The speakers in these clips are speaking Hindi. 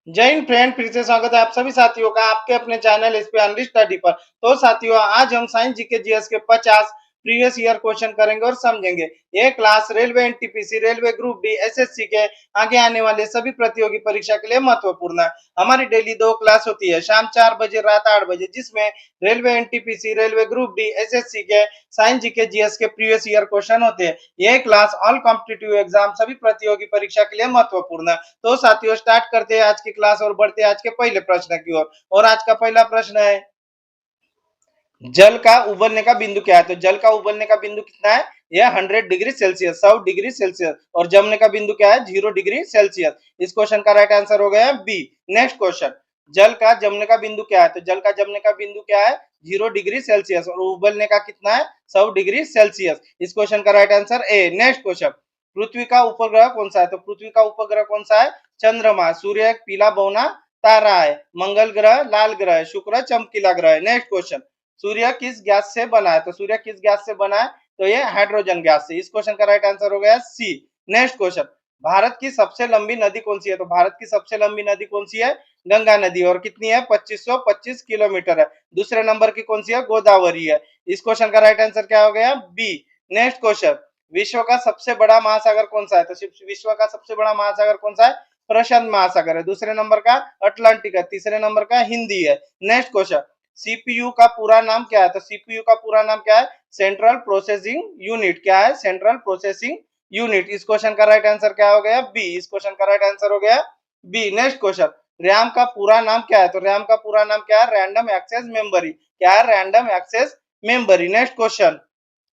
जय हिंद फ्रेंड, फिर से स्वागत है आप सभी साथियों का आपके अपने चैनल इस पे अनलिस्ट स्टडी पर। तो साथियों, आज हम साइंस जीके जीएस के 50 प्रीवियस ईयर क्वेश्चन करेंगे और समझेंगे। ये class railway NTPC, railway group D, SSC के आगे आने वाले सभी प्रतियोगी परीक्षा के लिए महत्वपूर्ण है। हमारी डेली 2 क्लास होती है, शाम 4 बजे, रात 8 बजे, जिसमें railway NTPC, railway group D, SSC के साइंस जीके जीएस के प्रीवियस ईयर क्वेश्चन होते हैं। यह क्लास ऑल कॉम्पिटिटिव एग्जाम सभी प्रतियोगी परीक्षा के लिए महत्वपूर्ण है। तो साथियों, स्टार्ट करते हैं आज की क्लास और बढ़ते हैं आज के पहले प्रश्न की ओर। और आज का पहला प्रश्न है, जल का उबलने का बिंदु क्या है? तो जल का उबलने का बिंदु कितना है? यह 100 डिग्री सेल्सियस, 100 डिग्री सेल्सियस। और जमने का बिंदु क्या है? 0 डिग्री सेल्सियस। इस क्वेश्चन का राइट आंसर हो गया बी। नेक्स्ट क्वेश्चन, जल का जमने का बिंदु क्या है? तो जल का जमने का बिंदु क्या है? 0 डिग्री सेल्सियस। और उबलने का कितना है? 100 डिग्री सेल्सियस। इस क्वेश्चन का right answer A. Next question, पृथ्वी का उपग्रह कौन सा है? तो पृथ्वी का उपग्रह कौन सा है? चंद्रमा। सूर्य एक पीला बौना तारा है। मंगल ग्रह लाल ग्रह है। शुक्र चमकीला ग्रह है। नेक्स्ट क्वेश्चन, सूर्य किस गैस से बना है? तो सूर्य किस गैस से बना है? तो ये हाइड्रोजन गैस से। इस क्वेश्चन का राइट आंसर हो गया सी। नेक्स्ट क्वेश्चन, भारत की सबसे लंबी नदी कौन सी है? तो भारत की सबसे लंबी नदी कौन सी है? गंगा नदी। और कितनी है? 2525 किलोमीटर है। दूसरे नंबर की कौन सी है? गोदावरी है। इस क्वेश्चन का राइट आंसर क्या हो गया? बी। नेक्स्ट क्वेश्चन, विश्व का सबसे बड़ा महासागर कौन सा है? तो विश्व का सबसे बड़ा महासागर कौन सा है? प्रशांत महासागर है। दूसरे नंबर का अटलांटिक है। तीसरे नंबर का हिंदी है। नेक्स्ट क्वेश्चन, सीपीयू का पूरा नाम क्या है? तो सीपीयू का पूरा नाम क्या है? Central processing unit. क्या है? Central processing unit. इस क्वेश्चन का राइट आंसर क्या हो गया? बी। इस क्वेश्चन का राइट आंसर हो गया बी। नेक्स्ट क्वेश्चन, रैम का पूरा नाम क्या है? तो रैम का पूरा नाम क्या है? Random access memory. क्या है? Random access memory. Next question,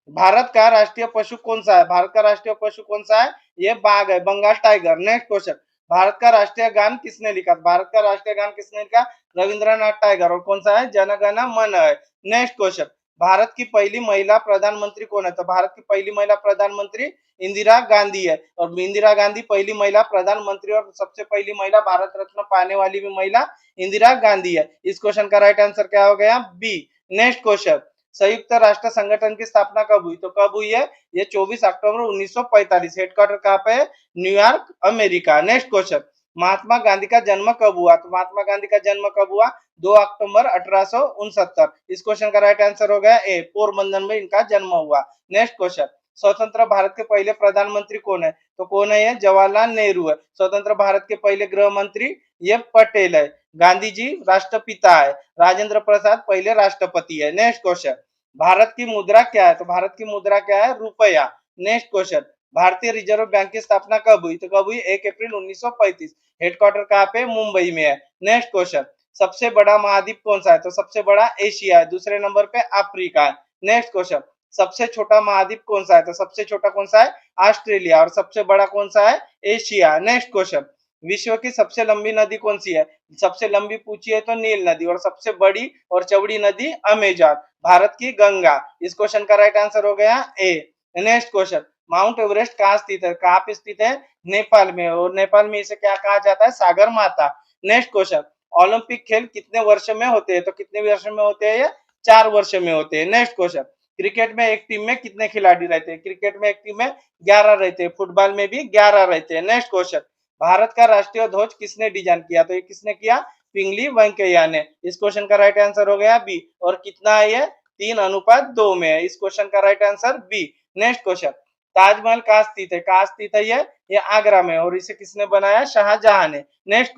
Bharat का राष्ट्रीय पशु कौन सा है? भारत का राष्ट्रीय पशु कौन सा है? ये बाघ है, Bengal tiger. Next question, Bharat का राष्ट्रीय गान किसने लिखा? भारत का राष्ट्रीय गान किसने लिखा? रविंद्रनाथ टैगोर। और कौन सा है? जन गण मन है। नेक्स्ट क्वेश्चन, भारत की पहली महिला प्रधानमंत्री कौन है? तो भारत की पहली महिला प्रधानमंत्री इंदिरा गांधी है। और इंदिरा गांधी पहली महिला प्रधानमंत्री और सबसे पहली महिला भारत रत्न पाने वाली भी महिला इंदिरा गांधी है। इस क्वेश्चन का राइट आंसर क्या हो गया? बी। नेक्स्ट क्वेश्चन, संयुक्त राष्ट्र संगठन की स्थापना कब हुई? तो कब हुई है? ये 24 अक्टूबर 1945। हेडक्वार्टर कहाँ पे है? New York, America. Next question, Mahatma Gandhi का जन्म कब हुआ? तो महात्मा गांधी का जन्म कब हुआ? 2 अक्टूबर 1869। इस क्वेश्चन का राइट आंसर हो गया ए, पोरबंदर में इनका जन्म हुआ। नेक्स्ट क्वेश्चन, स्वतंत्र भारत के पहले प्रधानमंत्री कौन है? तो कौन है? ये जवाहरलाल नेहरू है। स्वतंत्र भारत के पहले गृह मंत्री ये पटेल है। गांधी जी राष्ट्रपिता है। राजेंद्र प्रसाद पहले राष्ट्रपति है। नेक्स्ट क्वेश्चन, भारत की मुद्रा क्या है? तो भारत की मुद्रा क्या है? रुपया। नेक्स्ट क्वेश्चन, भारतीय रिजर्व बैंक की स्थापना कब हुई? तो कब हुई? 1 अप्रैल 1935। हेडक्वार्टर कहाँ पे? मुंबई में है। नेक्स्ट क्वेश्चन, सबसे बड़ा महाद्वीप कौन सा है? तो सबसे बड़ा एशिया है। दूसरे नंबर पे अफ्रीका है। नेक्स्ट क्वेश्चन, सबसे छोटा महाद्वीप कौन सा है? तो सबसे छोटा कौन सा है? ऑस्ट्रेलिया। और सबसे बड़ा कौन सा है? एशिया। नेक्स्ट क्वेश्चन, विश्व की सबसे लंबी नदी कौन सी है? सबसे लंबी पूछी है तो नील नदी। और सबसे बड़ी और चौड़ी नदी अमेजन। भारत की गंगा। इस क्वेश्चन का राइट आंसर हो गया ए। नेक्स्ट क्वेश्चन, माउंट एवरेस्ट कहाँ स्थित है? कहाँ पे स्थित है? नेपाल में। और नेपाल में इसे क्या कहा जाता है? सागर माता। नेक्स्ट क्वेश्चन, ओलंपिक खेल कितने वर्ष में होते हैं? तो कितने वर्ष में होते हैं? ये 4 वर्ष में होते हैं। नेक्स्ट क्वेश्चन, क्रिकेट में एक टीम में कितने खिलाड़ी रहते हैं? क्रिकेट में एक टीम में 11 रहते हैं। फुटबॉल में भी 11 रहते हैं। नेक्स्ट क्वेश्चन, भारत का राष्ट्रीय ध्वज किसने डिजाइन किया? तो ये किसने किया? पिंगली वेंकैया ने। इस क्वेश्चन का राइट आंसर हो गया बी। और कितना है ये? 3:2 में है। इस क्वेश्चन का right answer B. Next question, Taj Mahal कहाँ स्थित है? कहाँ स्थित है ये आगरा में। और इसे किसने बनाया? शाहजहां ने। नेक्स्ट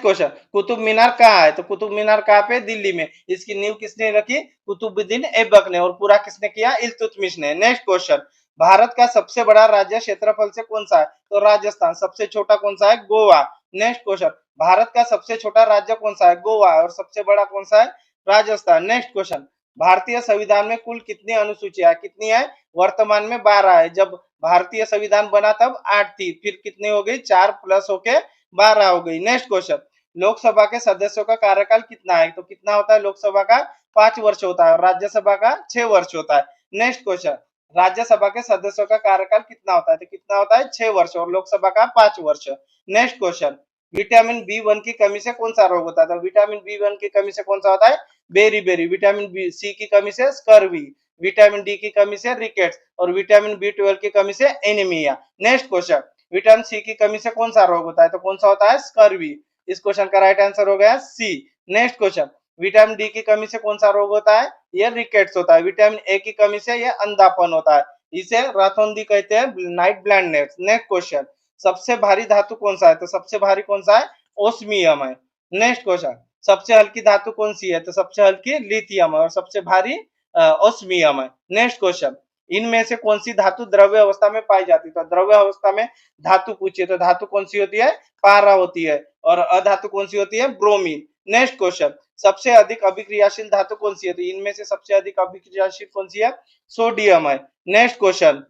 क्वेश्चन, कुतुब मीनार कहाँ है? तो कुतुब मीनार कहाँ पे? दिल्ली में। इसकी नींव किसने रखी? कुतुबुद्दीन ऐबक ने। और पूरा किसने किया? इल्तुतमिश ने। नेक्स्ट क्वेश्चन, भारत का सबसे बड़ा राज्य क्षेत्रफल से कौन सा है? तो राजस्थान। सबसे छोटा कौन सा है? गोवा। नेक्स्ट क्वेश्चन, भारत का सबसे छोटा राज्य कौन सा है? गोवा। और सबसे बड़ा कौन सा है? राजस्थान। नेक्स्ट क्वेश्चन, भारतीय संविधान में कुल कितनी अनुसूचियां है? कितनी है? वर्तमान में 12 है। जब भारतीय संविधान बना तब 8 थी, फिर कितनी हो गई? 4 प्लस होके 12 हो गई। नेक्स्ट क्वेश्चन, लोकसभा के सदस्यों का कार्यकाल कितना है? तो कितना होता है? लोकसभा का 5 वर्ष होता है और राज्यसभा का 6 वर्ष होता है। नेक्स्ट क्वेश्चन, राज्यसभा के सदस्यों का कार्यकाल कितना होता है? तो कितना होता है? 6 वर्ष। और लोकसभा का 5 वर्ष। नेक्स्ट क्वेश्चन, विटामिन बी 1 की कमी से कौन सा रोग होता है? तो विटामिन बी 1 की कमी से कौन सा होता है? Beriberi. Vitamin B C की कमी से स्कर्वी। विटामिन डी की कमी से रिकेट्स। और विटामिन बी 12 की कमी से anaemia. Next question, vitamin C की कमी से कौन सा रोग होता है? तो कौन सा होता है? स्कर्वी। इस क्वेश्चन का राइट आंसर हो गया सी। नेक्स्ट क्वेश्चन, विटामिन डी की कमी से कौन सा रोग होता है? ये रिकेट्स होता है। विटामिन ए की कमी से ये अंधापन होता है, इसे रातौंधी कहते हैं, नाइट ब्लाइंडनेस। नेक्स्ट क्वेश्चन, सबसे भारी धातु कौन सा है? तो सबसे भारी कौन सा है? ओस्मियम है। नेक्स्ट क्वेश्चन, सबसे हल्की धातु कौन सी है? तो सबसे हल्की लिथियम है और सबसे भारी ओस्मियम है। नेक्स्ट क्वेश्चन, इनमें से कौन सी धातु द्रव्य अवस्था में पाई जाती है? तो द्रव्य अवस्था में धातु पूछिए तो धातु कौन सी होती है? पारा होती है। और अधातु कौन सी होती है? ब्रोमीन। नेक्स्ट क्वेश्चन, सबसे अधिक अभिक्रियाशील धातु कौन सी है? तो इनमें से सबसे अधिक अभिक्रियाशील कौन सी है? सोडियम है। नेक्स्ट क्वेश्चन,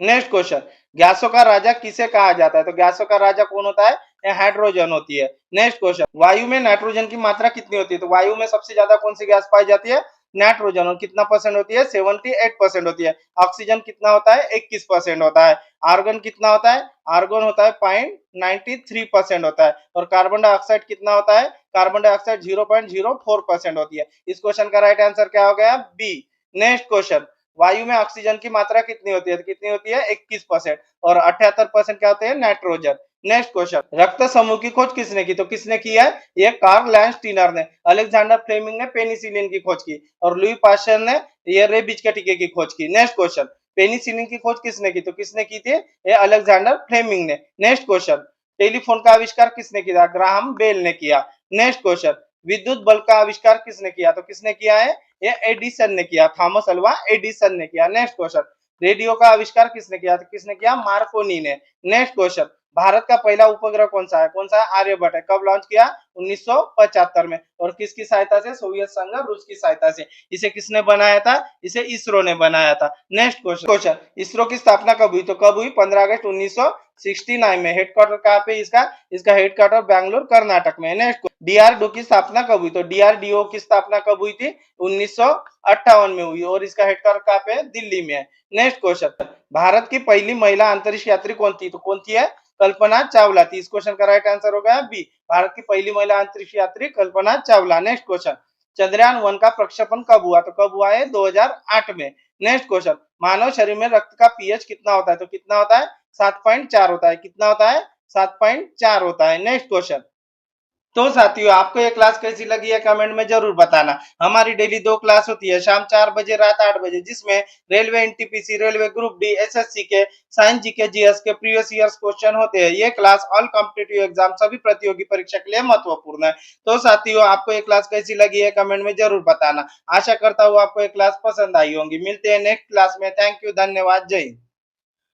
नेक्स्ट क्वेश्चन, गैसों का राजा किसे कहा जाता है? तो गैसों का राजा कौन होता है? ये हाइड्रोजन होती है। नेक्स्ट क्वेश्चन, वायु में नाइट्रोजन की मात्रा कितनी होती है? तो वायु में सबसे ज्यादा कौन सी गैस पाई जाती है? नाइट्रोजन। और कितना परसेंट होती है? 78% होती है। ऑक्सीजन कितना होता है? 21% होता है। आर्गन कितना होता है? आर्गन होता है 0.93% होता है। और कार्बन डाइऑक्साइड कितना होता है? कार्बन डाइऑक्साइड 0.04% होती है। इस क्वेश्चन का राइट आंसर क्या हो गया? बी। नेक्स्ट क्वेश्चन, वायु में ऑक्सीजन की मात्रा कितनी होती है? तो कितनी होती है? 21%। और 78% क्या होते हैं? नाइट्रोजन। नेक्स्ट क्वेश्चन, रक्त समूह की खोज किसने की? तो किसने की है? ये कार्ल लैंडस्टीनर ने। अलेक्जेंडर फ्लेमिंग ने पेनिसिलिन की खोज की और लुई पास्चर ने ये रेबीज के टीके की खोज की। नेक्स्ट क्वेश्चन, पेनिसिलिन की खोज किसने की? तो किसने की थी? ये अलेक्जेंडर फ्लेमिंग ने। नेक्स्ट क्वेश्चन, टेलीफोन का आविष्कार किसने किया? ग्राहम बेल ने किया। नेक्स्ट क्वेश्चन, विद्युत बल्ब का आविष्कार किसने किया? तो किसने किया है? ये एडिसन ने किया, थॉमस अल्वा एडिसन ने किया। नेक्स्ट क्वेश्चन, रेडियो का आविष्कार किसने किया? तो किसने किया? मार्कोनी ने। नेक्स्ट क्वेश्चन, भारत का पहला उपग्रह कौन सा है? कौन सा है? आर्यभट्ट है। कब लॉन्च किया? 1975 में। और किसकी सहायता से? सोवियत संघ, रूस की सहायता से। इसे किसने बनाया था? इसे इसरो ने बनाया था। नेक्स्ट क्वेश्चन, इसरो की स्थापना कब हुई? तो कब हुई? 15 अगस्त 1969 में। हेडक्वार्टर कहाँ पे इसका? इसका हेडक्वार्टर बैंगलोर कर्नाटक में। नेक्स्ट, डीआरडीओ की स्थापना कब हुई? तो डीआरडीओ की स्थापना कब हुई थी? 1958 में हुई। और इसका हेडक्वार्टर कहाँ पे है? दिल्ली में है। नेक्स्ट क्वेश्चन, भारत की पहली महिला अंतरिक्ष यात्री कौन थी? तो कौन थी है? कल्पना चावला थी। इस क्वेश्चन का राइट आंसर हो गया बी। भारत की पहली महिला अंतरिक्ष यात्री कल्पना चावला। नेक्स्ट क्वेश्चन, चंद्रयान 1 का प्रक्षेपण कब हुआ? तो कब हुआ है? 2008 में। नेक्स्ट क्वेश्चन, मानव शरीर में रक्त का पीएच कितना होता है? तो कितना होता है? 7.4 होता है। कितना होता है? 7.4 होता है। नेक्स्ट क्वेश्चन, तो साथियों आपको ये क्लास कैसी लगी है कमेंट में जरूर बताना। हमारी डेली 2 क्लास होती है, शाम 4 बजे, रात 8 बजे, जिसमें railway NTPC, railway group D, SSC के, साइंस जीके जीएस के प्रीवियस ईयर्स क्वेश्चन होते हैं। ये क्लास ऑल कॉम्पिटिटिव एग्जाम सभी प्रतियोगी परीक्षा के लिए महत्वपूर्ण है। तो साथियों आपको ये क्लास कैसी लगी है कमेंट में जरूर बताना। आशा करता हूँ आपको ये क्लास पसंद आई होगी। मिलते हैं नेक्स्ट क्लास में। थैंक यू, धन्यवाद, जय हिंद।